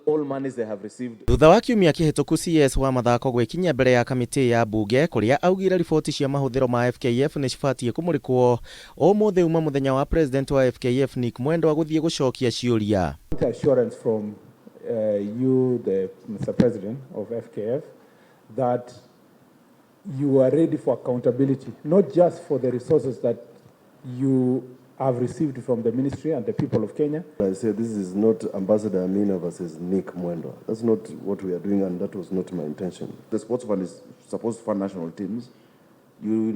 all monies they have received. Thutha wa kiumia kihituku CS wa mathako gwikinya mbere ya kamiti ya bunge kuria augire riboti cia mahuthiro ma FKF ni cibatie kumurikwo umuthi uma muthenya wa president wa FKF Nick Mwendwa guthie gucokia ciuria. Assurance from you, Mr. President of FKF, that you are ready for accountability, not just for the resources that you have received from the ministry and the people of Kenya. I said this is not Ambassador Amina versus Nick Mwendwa. That's not what we are doing, and that was not my intention. The sports fund is supposed to fund national teams. You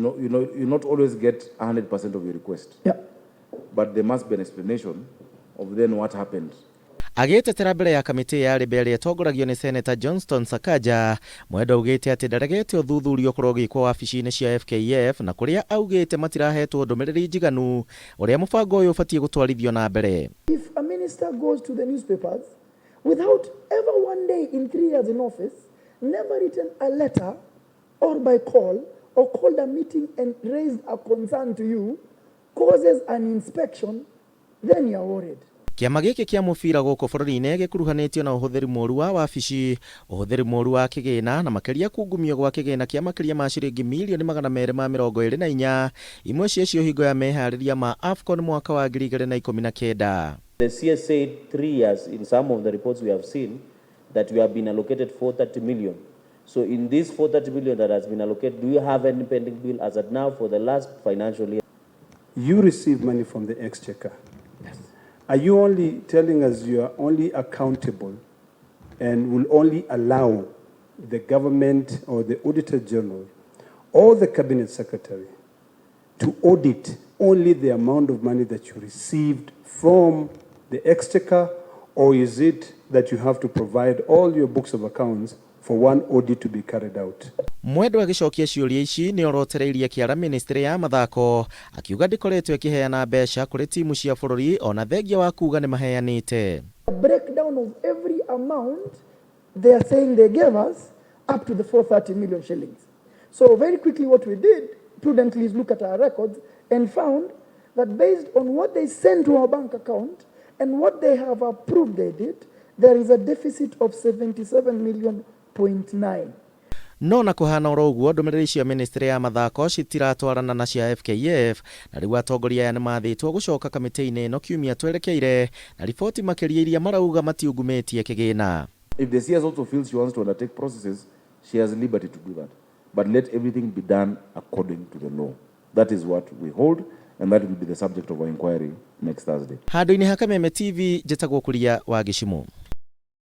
not always get 100% of your request. Yeah. But there must be an explanation of then what happened. Agitetera mbere ya kamiti ya rebellion tongoragio ni Senator Johnston Sakaja, Mwendwa augite ati ndaregete uthuthurio kurogikwo wabici-ini cia FKF na kuria augite matirahetwo ndumiriri njiganu uria mubango uyu ubatie gutwarithio na mbere. If a minister goes to the newspapers without ever one day in 3 years in office, never written a letter or by call or called a meeting and raised a concern to you, causes an inspection, then you are worried. Kiama giki kia mubira guku bururi-ini gikuruhanitio na uhuthiri moru wa wabici, uhuthiri moru wa kigina na makiria kungumio gwa kigina kia makiria ma ciringi milioni 224 imwe cia hingo ya mehariria ma AFCON mwaka wa 2019. The CS said 3 years in some of the reports we have seen that we have been allocated 430 million. So in this 430 million that has been allocated, do you have any pending bill as at now for the last financial year? You receive money from the Exchequer. Are you only telling us you are only accountable and will only allow the government or the Auditor General or the Cabinet Secretary to audit only the amount of money that you received from the Exchequer, or is it that you have to provide all your books of accounts for one audit to be carried out? Mwendwa agicokia ciuria ici ni orotereirie kiara ministry ya mathako akiuga ndikoretwo ikiheana mbeca kuri timu cia bururi ona thengia wa kuga ni maheanite. A breakdown of every amount they are saying they gave us up to the 430 million shillings. So very quickly what we did prudently is look at our records and found that based on what they sent to our bank account and what they have approved they did, there is a deficit of 77.9 million. No na kuhana uguo ndumiriri cia ministry ya mathako citiratwarana na cia FKF na riu atongoria ni mathitwo gucoka kamiti-ini no kiumia twerekeire na riboti makiria iria marauga matiungumitie kigina. If the CS also feels she wants to undertake processes, she has liberty to do that. But let everything be done according to the law. That is what we hold, and that will be the subject of our inquiry next Thursday. Handu-ini ha Kameme TV, njitagwo Kuria wa Gicimu.